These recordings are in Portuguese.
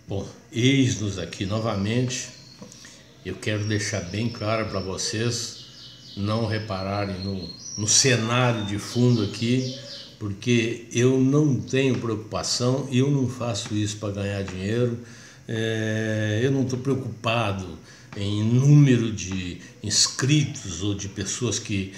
Bom, eis-nos aqui novamente. Eu quero deixar bem claro para vocês não repararem no cenário de fundo aqui, porque eu não tenho preocupação e eu não faço isso para ganhar dinheiro. Eu não estou preocupado em número de inscritos ou de pessoas que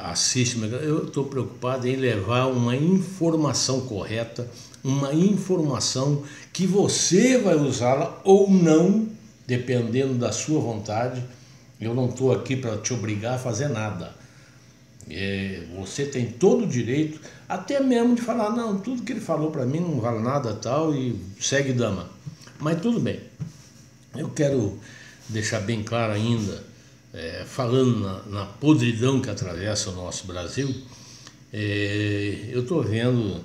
assistem. Eu estou preocupado em levar uma informação correta, uma informação que você vai usá-la ou não, dependendo da sua vontade. Eu não estou aqui para te obrigar a fazer nada. Você tem todo o direito, até mesmo de falar, não, tudo que ele falou para mim não vale nada tal, e segue dama. Mas tudo bem. Eu quero deixar bem claro ainda, falando na podridão que atravessa o nosso Brasil, eu estou vendo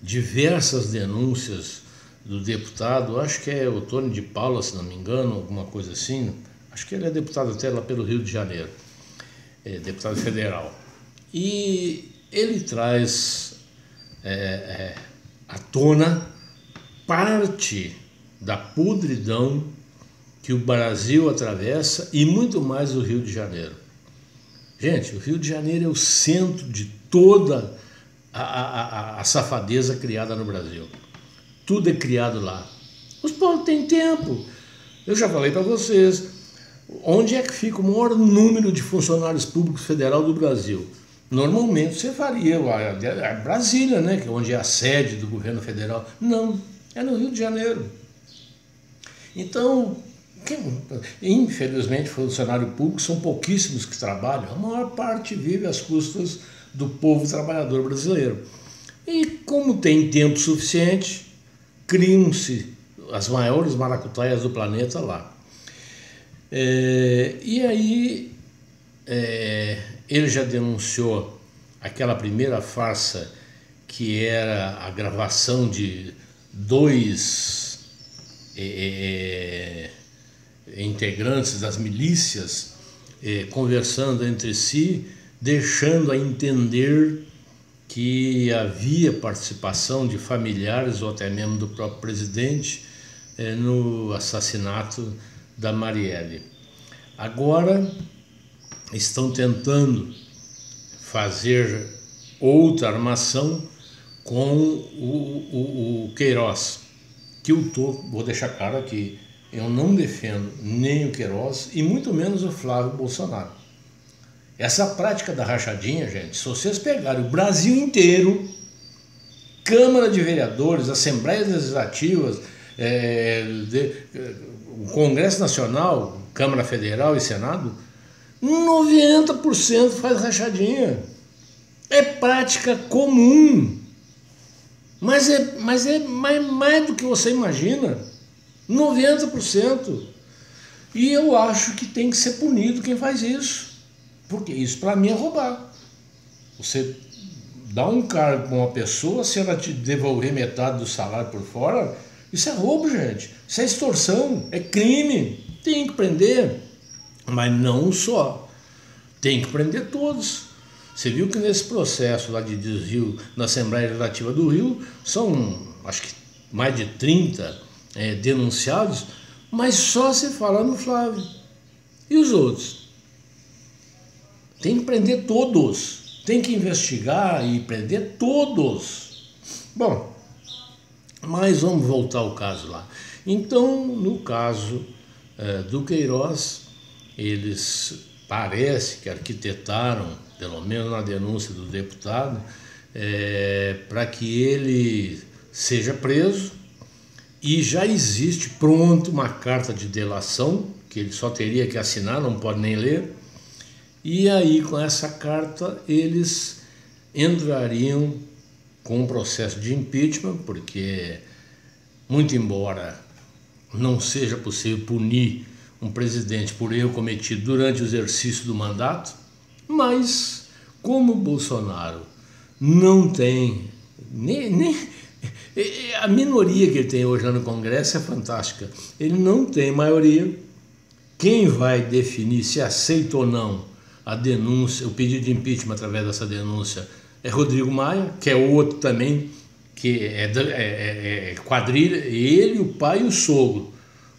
diversas denúncias do deputado, acho que é o Tony de Paula, se não me engano, alguma coisa assim, acho que ele é deputado até lá pelo Rio de Janeiro, deputado federal. E ele traz à tona parte da podridão que o Brasil atravessa e muito mais o Rio de Janeiro. Gente, o Rio de Janeiro é o centro de toda a safadeza criada no Brasil. Tudo é criado lá. Os povos têm tempo. Eu já falei para vocês, onde é que fica o maior número de funcionários públicos federal do Brasil? Normalmente você faria a Brasília, né, que é onde é a sede do governo federal. Não, é no Rio de Janeiro. Então, infelizmente, funcionário público são pouquíssimos que trabalham. A maior parte vive às custas do povo trabalhador brasileiro. E como tem tempo suficiente, criam-se as maiores maracutaias do planeta lá. E aí ele já denunciou aquela primeira farsa que era a gravação de dois integrantes das milícias conversando entre si, deixando a entender que havia participação de familiares ou até mesmo do próprio presidente no assassinato da Marielle. Agora estão tentando fazer outra armação com o Queiroz, que vou deixar claro aqui, eu não defendo nem o Queiroz e muito menos o Flávio Bolsonaro. Essa prática da rachadinha, gente, se vocês pegarem o Brasil inteiro, Câmara de Vereadores, Assembleias Legislativas, o Congresso Nacional, Câmara Federal e Senado, 90% faz rachadinha. É prática comum. Mas é mais do que você imagina. 90%. E eu acho que tem que ser punido quem faz isso. Porque isso para mim é roubar. Você dá um cargo para uma pessoa, se ela te devolver metade do salário por fora, isso é roubo, gente. Isso é extorsão, é crime. Tem que prender. Mas não só. Tem que prender todos. Você viu que nesse processo lá de desvio na Assembleia Legislativa do Rio, são, acho que, mais de 30 denunciados, mas só se fala no Flávio. E os outros? Tem que prender todos. Tem que investigar e prender todos. Bom, mas vamos voltar ao caso lá. Então, no caso do Queiroz, eles parece que arquitetaram, pelo menos na denúncia do deputado, para que ele seja preso, e já existe pronto uma carta de delação, que ele só teria que assinar, não pode nem ler, e aí com essa carta eles entrariam com um processo de impeachment, porque, muito embora não seja possível punir um presidente por erro cometido durante o exercício do mandato, mas como o Bolsonaro não tem nem a minoria que ele tem hoje lá no Congresso é fantástica, ele não tem maioria. Quem vai definir se aceita ou não a denúncia, o pedido de impeachment através dessa denúncia, é Rodrigo Maia, que é outro também que é quadrilha, ele, o pai e o sogro,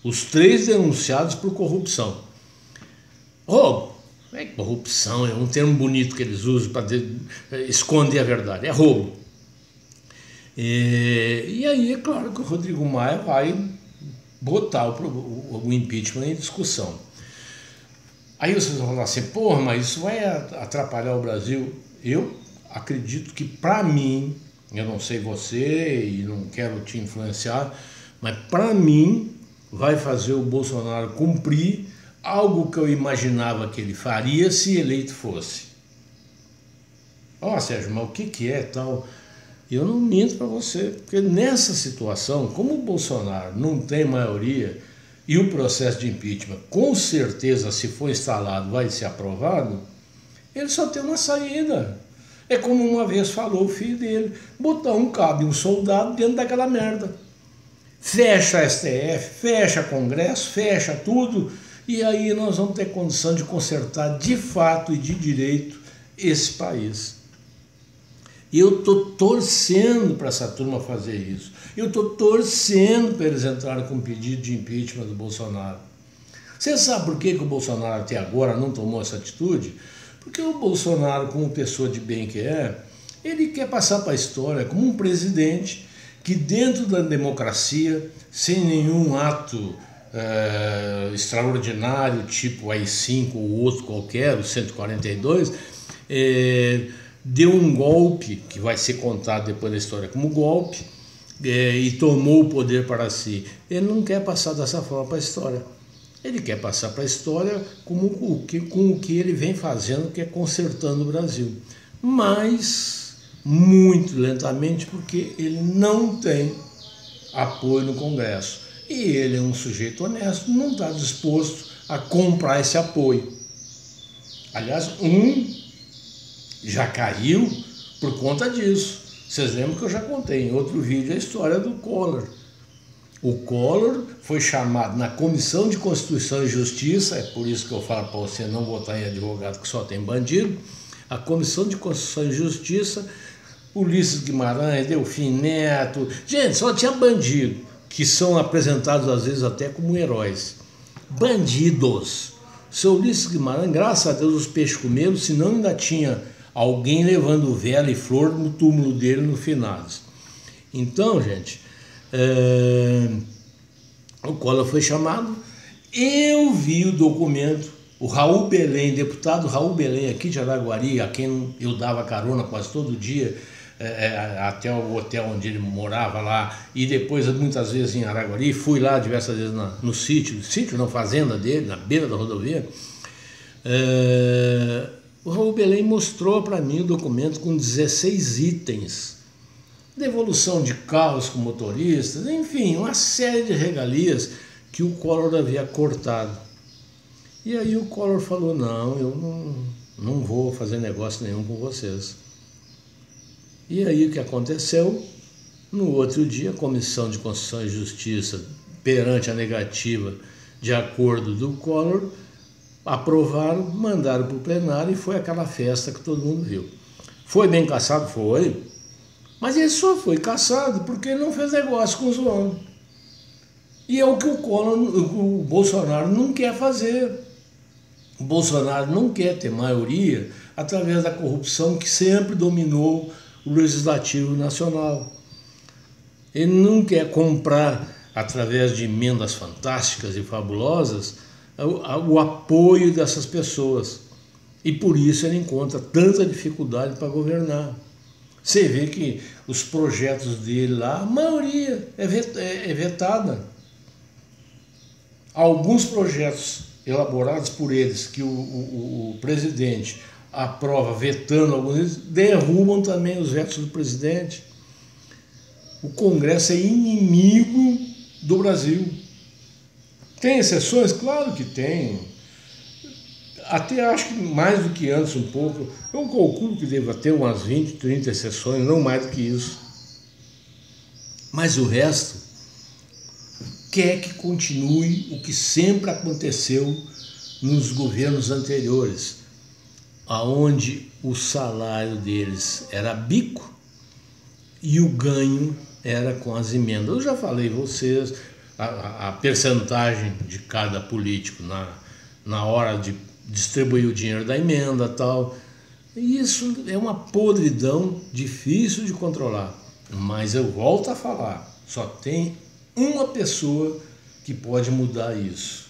os 3 denunciados por corrupção. Roubo. É corrupção, é um termo bonito que eles usam para esconder a verdade, é roubo. E aí é claro que o Rodrigo Maia vai botar o impeachment em discussão. Aí vocês vão falar assim, porra, mas isso vai atrapalhar o Brasil? Eu acredito que, para mim, eu não sei você e não quero te influenciar, mas para mim vai fazer o Bolsonaro cumprir algo que eu imaginava que ele faria se eleito fosse. Ó, Sérgio, mas o que é tal? Eu não minto para você, porque nessa situação, como o Bolsonaro não tem maioria e o processo de impeachment, com certeza, se for instalado, vai ser aprovado, ele só tem uma saída. É como uma vez falou o filho dele, botar um cabo e um soldado dentro daquela merda. Fecha a STF, fecha Congresso, fecha tudo, e aí nós vamos ter condição de consertar de fato e de direito esse país. E eu estou torcendo para essa turma fazer isso. Eu estou torcendo para eles entrarem com um pedido de impeachment do Bolsonaro. Você sabe por que o Bolsonaro até agora não tomou essa atitude? Porque o Bolsonaro, como pessoa de bem que é, ele quer passar para a história como um presidente que dentro da democracia, sem nenhum ato extraordinário, tipo AI-5 ou outro qualquer, o 142, deu um golpe, que vai ser contado depois da história como golpe, e tomou o poder para si. Ele não quer passar dessa forma para a história. Ele quer passar para a história com o que ele vem fazendo, que é consertando o Brasil. Mas muito lentamente, porque ele não tem apoio no Congresso. E ele é um sujeito honesto, não está disposto a comprar esse apoio. Aliás, já caiu por conta disso. Vocês lembram que eu já contei em outro vídeo a história do Collor. O Collor foi chamado na Comissão de Constituição e Justiça, é por isso que eu falo para você não votar em advogado que só tem bandido. A Comissão de Constituição e Justiça, Ulisses Guimarães, Delfim Neto, gente, só tinha bandido, que são apresentados às vezes até como heróis. Bandidos. O seu Ulisses Guimarães, graças a Deus, os peixes comeram, senão ainda tinha alguém levando vela e flor no túmulo dele no finados. Então, gente, o Collor foi chamado, eu vi o documento, o Raul Belém, deputado Raul Belém aqui de Araguari, a quem eu dava carona quase todo dia, até o hotel onde ele morava lá, e depois muitas vezes em Araguari, fui lá diversas vezes no sítio na fazenda dele, na beira da rodovia. O Raul Belém mostrou para mim o documento com 16 itens, devolução de carros com motoristas, enfim, uma série de regalias que o Collor havia cortado. E aí o Collor falou, não, eu não vou fazer negócio nenhum com vocês. E aí o que aconteceu? No outro dia, a Comissão de Constituição e Justiça, perante a negativa de acordo do Collor, aprovaram, mandaram para o plenário e foi aquela festa que todo mundo viu. Foi bem caçado? Foi. Mas ele só foi caçado porque ele não fez negócio com os homens. E é o que o Bolsonaro não quer fazer. O Bolsonaro não quer ter maioria através da corrupção que sempre dominou o Legislativo Nacional. Ele não quer comprar, através de emendas fantásticas e fabulosas, o apoio dessas pessoas. E por isso ele encontra tanta dificuldade para governar. Você vê que os projetos dele lá, a maioria é vetada. Alguns projetos elaborados por eles, que o presidente aprova vetando alguns deles, derrubam também os vetos do presidente. O Congresso é inimigo do Brasil. Tem exceções? Claro que tem. Até acho que mais do que antes um pouco. Eu calculo que deva ter umas 20, 30 exceções, não mais do que isso. Mas o resto quer que continue o que sempre aconteceu nos governos anteriores, aonde o salário deles era bico e o ganho era com as emendas. Eu já falei a vocês a percentagem de cada político na hora de distribuir o dinheiro da emenda e tal. E isso é uma podridão difícil de controlar. Mas eu volto a falar, só tem uma pessoa que pode mudar isso.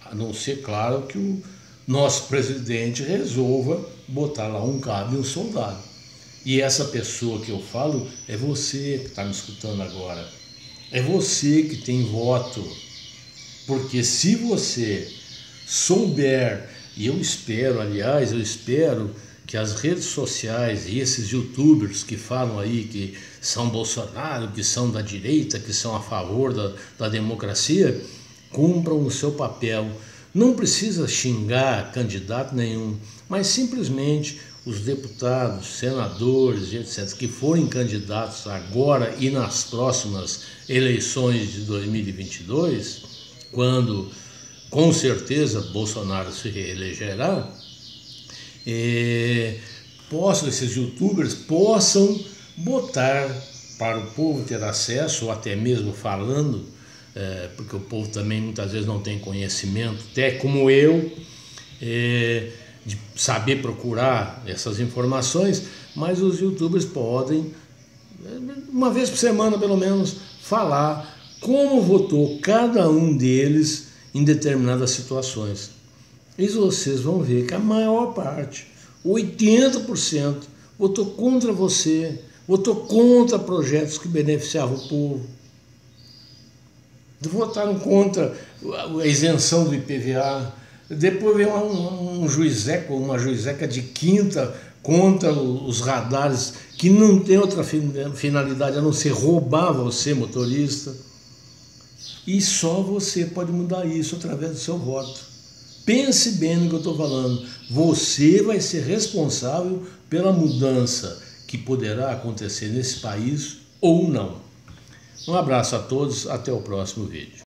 A não ser, claro, que o nosso presidente resolva botar lá um cabo e um soldado. E essa pessoa que eu falo é você que está me escutando agora. É você que tem voto. Porque se você souber, e eu espero, aliás, eu espero que as redes sociais e esses youtubers que falam aí que são Bolsonaro, que são da direita, que são a favor da democracia, cumpram o seu papel. Não precisa xingar candidato nenhum, mas simplesmente os deputados, senadores, etc., que forem candidatos agora e nas próximas eleições de 2022, quando com certeza Bolsonaro se reelegerá, esses youtubers possam botar para o povo ter acesso, ou até mesmo falando, porque o povo também muitas vezes não tem conhecimento, até como eu, de saber procurar essas informações, mas os youtubers podem, uma vez por semana pelo menos, falar como votou cada um deles em determinadas situações. E vocês vão ver que a maior parte, 80%, votou contra você, votou contra projetos que beneficiavam o povo. Votaram contra a isenção do IPVA. Depois veio um juizeco, uma juizeca de quinta contra os radares, que não tem outra finalidade a não ser roubar você, motorista. E só você pode mudar isso através do seu voto. Pense bem no que eu estou falando. Você vai ser responsável pela mudança que poderá acontecer nesse país ou não. Um abraço a todos, até o próximo vídeo.